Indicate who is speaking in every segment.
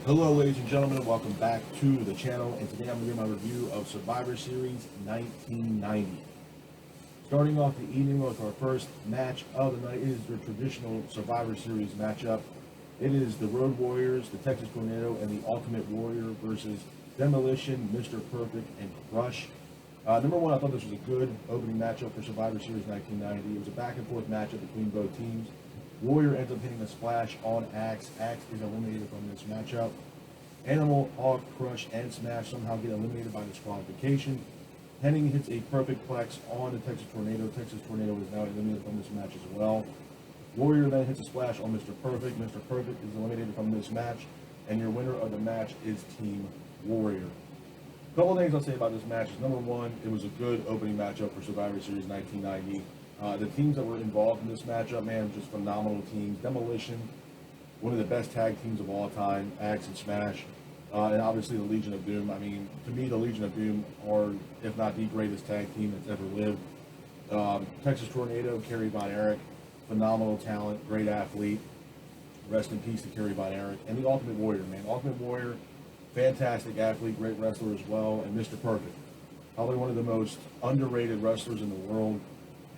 Speaker 1: Hello, ladies and gentlemen, welcome back to the channel, and today I'm going to do my review of Survivor Series 1990. Starting off the evening with our first match of the night is the traditional Survivor Series matchup. It is the Road Warriors, the Texas Tornado, and the Ultimate Warrior versus Demolition, Mr. Perfect, and Crush. Number one, I thought this was a good opening matchup for Survivor Series 1990. It was a back-and-forth matchup between both teams. Warrior ends up hitting a splash on Axe. Axe is eliminated from this matchup. Animal, Hawk, Crush, and Smash somehow get eliminated by disqualification. Henning hits a perfect plex on the Texas Tornado. Texas Tornado is now eliminated from this match as well. Warrior then hits a splash on Mr. Perfect. Mr. Perfect is eliminated from this match, and your winner of the match is Team Warrior. A couple of things I'll say about this match is, number one, it was a good opening matchup for Survivor Series 1990. The teams that were involved in this matchup, man, just phenomenal teams. Demolition, one of the best tag teams of all time, Axe and Smash, and obviously the Legion of Doom. I mean, to me, the Legion of Doom are, if not the greatest tag team that's ever lived. Texas Tornado, Kerry Von Erich, phenomenal talent, great athlete. Rest in peace to Kerry Von Erich. And the Ultimate Warrior, man. Ultimate Warrior, fantastic athlete, great wrestler as well, and Mr. Perfect. Probably one of the most underrated wrestlers in the world,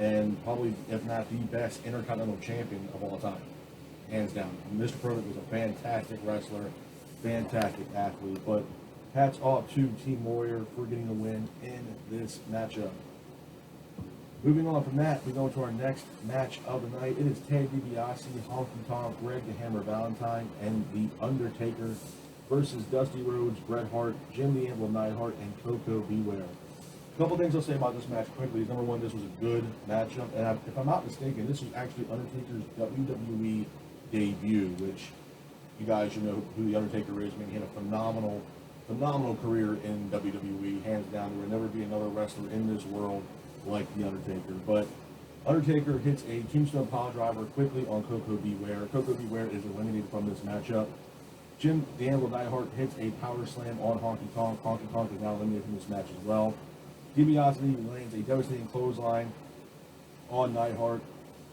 Speaker 1: and probably, if not the best Intercontinental Champion of all time, hands down. Mr. Perfect was a fantastic wrestler, fantastic athlete, but hats off to Team Warrior for getting the win in this matchup. Moving on from that, we go to our next match of the night. It is Ted DiBiase, Honky Tonk, Greg the Hammer Valentine, and The Undertaker versus Dusty Rhodes, Bret Hart, Jim the Anvil Neidhart, and Koko B. Ware. A couple things I'll say about this match quickly is, number one, this was a good matchup, and if I'm not mistaken, this was actually Undertaker's WWE debut, which you guys should know who The Undertaker is. I mean, he had a phenomenal career in WWE, hands down. There will never be another wrestler in this world like The Undertaker. But Undertaker hits a Tombstone Piledriver quickly on Koko B. Ware. Koko B. Ware is eliminated from this matchup. Jim the Anvil Neidhart hits a power slam on Honky Tonk. Honky Tonk is now eliminated from this match as well. DiBiase lands a devastating clothesline on Neidhart.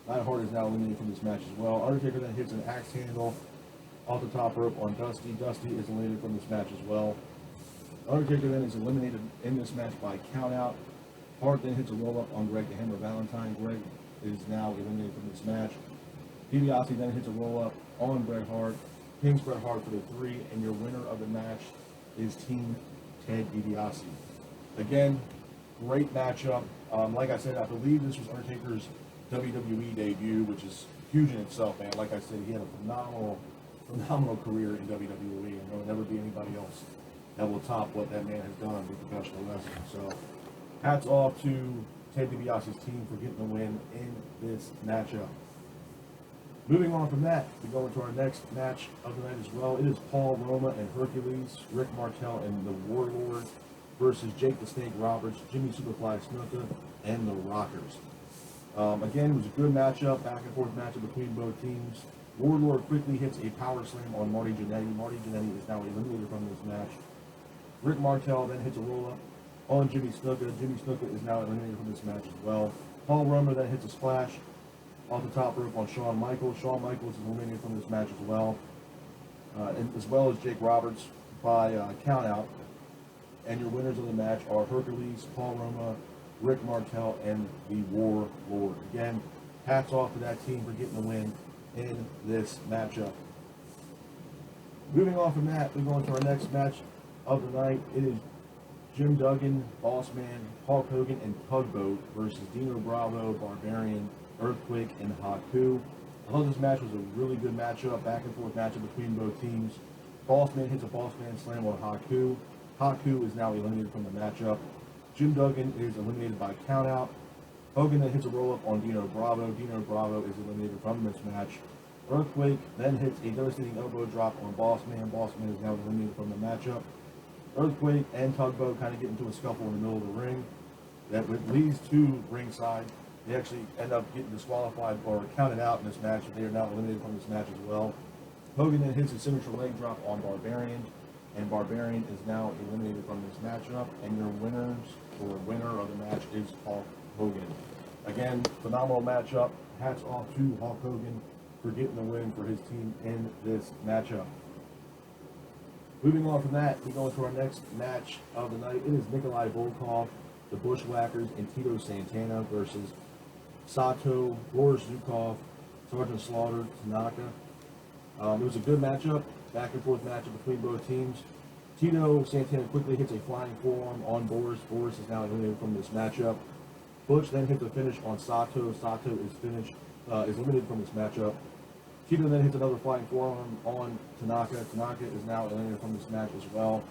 Speaker 1: Neidhart is now eliminated from this match as well. Undertaker then hits an axe handle off the top rope on Dusty. Dusty is eliminated from this match as well. Undertaker then is eliminated in this match by countout. Hart then hits a roll-up on Greg the Hammer Valentine. Greg is now eliminated from this match. DiBiase then hits a roll-up on Bret Hart. Pins Bret Hart for the 3, and your winner of the match is Team Ted DiBiase. Again, great matchup. Like I said, I believe this was Undertaker's WWE debut, which is huge in itself, man. Like I said, he had a phenomenal career in WWE, and there will never be anybody else that will top what that man has done with professional wrestling. So, hats off to Ted DiBiase's team for getting the win in this matchup. Moving on from that, we go into our next match of the night as well. It is Paul Roma and Hercules, Rick Martel and the Warlord versus Jake the Snake Roberts, Jimmy Superfly Snuka, and the Rockers. Again, it was a good matchup, back and forth matchup between both teams. Warlord quickly hits a power slam on Marty Jannetty. Marty Jannetty is now eliminated from this match. Rick Martel then hits a roll-up on Jimmy Snuka. Jimmy Snuka is now eliminated from this match as well. Paul Roma then hits a splash off the top rope on Shawn Michaels. Shawn Michaels is eliminated from this match as well. As well as Jake Roberts by countout. And your winners of the match are Hercules, Paul Roma, Rick Martel, and the Warlord. Again, hats off to that team for getting the win in this matchup. Moving on from that, we go into our next match of the night. It is Jim Duggan, Boss Man, Hulk Hogan, and Tugboat versus Dino Bravo, Barbarian, Earthquake, and Haku. I thought this match was a really good matchup, back and forth matchup between both teams. Boss Man hits a Boss Man slam on Haku. Haku is now eliminated from the matchup. Jim Duggan is eliminated by countout. Hogan then hits a roll-up on Dino Bravo. Dino Bravo is eliminated from this match. Earthquake then hits a devastating elbow drop on Boss Man. Boss Man is now eliminated from the matchup. Earthquake and Tugboat kind of get into a scuffle in the middle of the ring. That leads to ringside. They actually end up getting disqualified or counted out in this match. They are now eliminated from this match as well. Hogan then hits a signature leg drop on Barbarian, and Barbarian is now eliminated from this matchup. And your winner of the match is Hulk Hogan. Again, phenomenal matchup. Hats off to Hulk Hogan for getting the win for his team in this matchup. Moving on from that, we go into our next match of the night. It is Nikolai Volkov, the Bushwhackers, and Tito Santana versus Sato, Boris Zukov, Sergeant Slaughter, Tanaka. It was a good matchup, back and forth matchup between both teams. Tito Santana quickly hits a flying forearm on Boris. Boris is now eliminated from this matchup. Butch then hits a finish on Sato. Sato is eliminated from this matchup. Tito then hits another flying forearm on Tanaka. Tanaka is now eliminated from this match as well.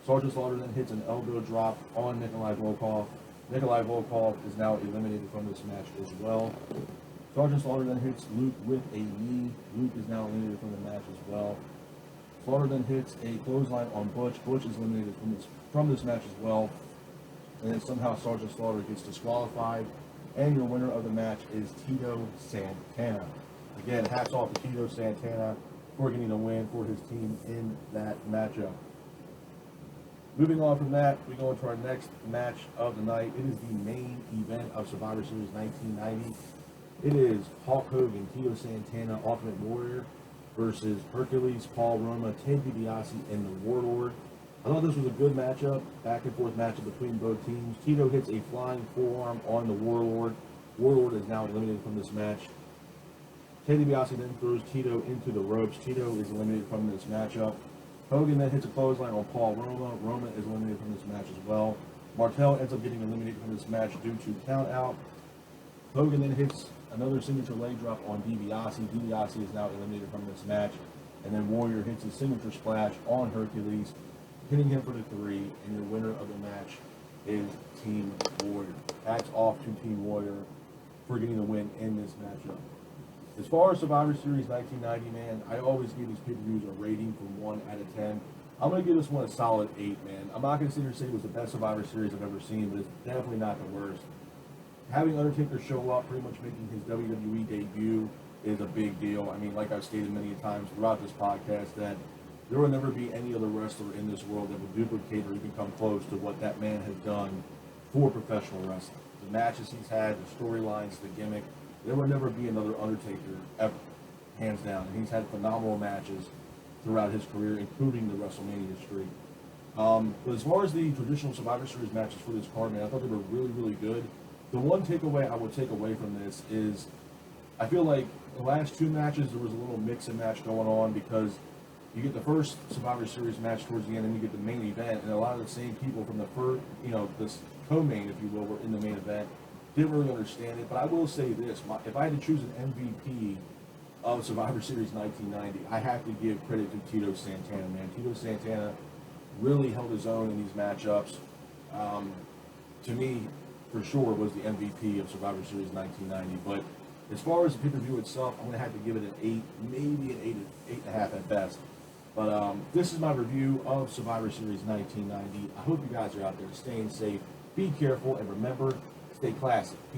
Speaker 1: Sergeant Slaughter then hits an elbow drop on Nikolai Volkov. Nikolai Volkov is now eliminated from this match as well. Sergeant Slaughter then hits Luke with a knee. Luke is now eliminated from the match as well. Slaughter then hits a clothesline on Butch. Butch is eliminated from this match as well. And then somehow Sergeant Slaughter gets disqualified. And your winner of the match is Tito Santana. Again, hats off to Tito Santana for getting a win for his team in that matchup. Moving on from that, we go into our next match of the night. It is the main event of Survivor Series 1990. It is Hulk Hogan, Tito Santana, Ultimate Warrior versus Hercules, Paul Roma, Ted DiBiase, and the Warlord. I thought this was a good matchup, back and forth matchup between both teams. Tito hits a flying forearm on the Warlord. Warlord is now eliminated from this match. Ted DiBiase then throws Tito into the ropes. Tito is eliminated from this matchup. Hogan then hits a clothesline on Paul Roma. Roma is eliminated from this match as well. Martel ends up getting eliminated from this match due to count out. Hogan then hits another signature leg drop on DiBiase. DiBiase is now eliminated from this match. And then Warrior hits his signature splash on Hercules, hitting him for the 3. And your winner of the match is Team Warrior. Hats off to Team Warrior for getting the win in this matchup. As far as Survivor Series 1990, man, I always give these pay-per-views a rating from 1 out of 10. I'm going to give this one a solid 8, man. I'm not going to sit here and say it was the best Survivor Series I've ever seen, but it's definitely not the worst. Having Undertaker show up, pretty much making his WWE debut, is a big deal. I mean, like I've stated many times throughout this podcast, that there will never be any other wrestler in this world that will duplicate or even come close to what that man has done for professional wrestling. The matches he's had, the storylines, the gimmick. There will never be another Undertaker ever, hands down. And he's had phenomenal matches throughout his career, including the WrestleMania streak. But as far as the traditional Survivor Series matches for this card, man, I thought they were really, really good. The one takeaway I would take away from this is I feel like the last 2 matches there was a little mix and match going on, because you get the first Survivor Series match towards the end, and you get the main event, and a lot of the same people from the first, this co-main, if you will, were in the main event. Didn't really understand it, but I will say this: if I had to choose an MVP of Survivor Series 1990, I have to give credit to Tito Santana, man. Tito Santana really held his own in these matchups. To me, for sure, was the MVP of Survivor Series 1990. But as far as the pay-per-view itself, I'm going to have to give it an 8, maybe an 8.5 at best. But this is my review of Survivor Series 1990. I hope you guys are out there staying safe, be careful, and remember, stay classy. Peace.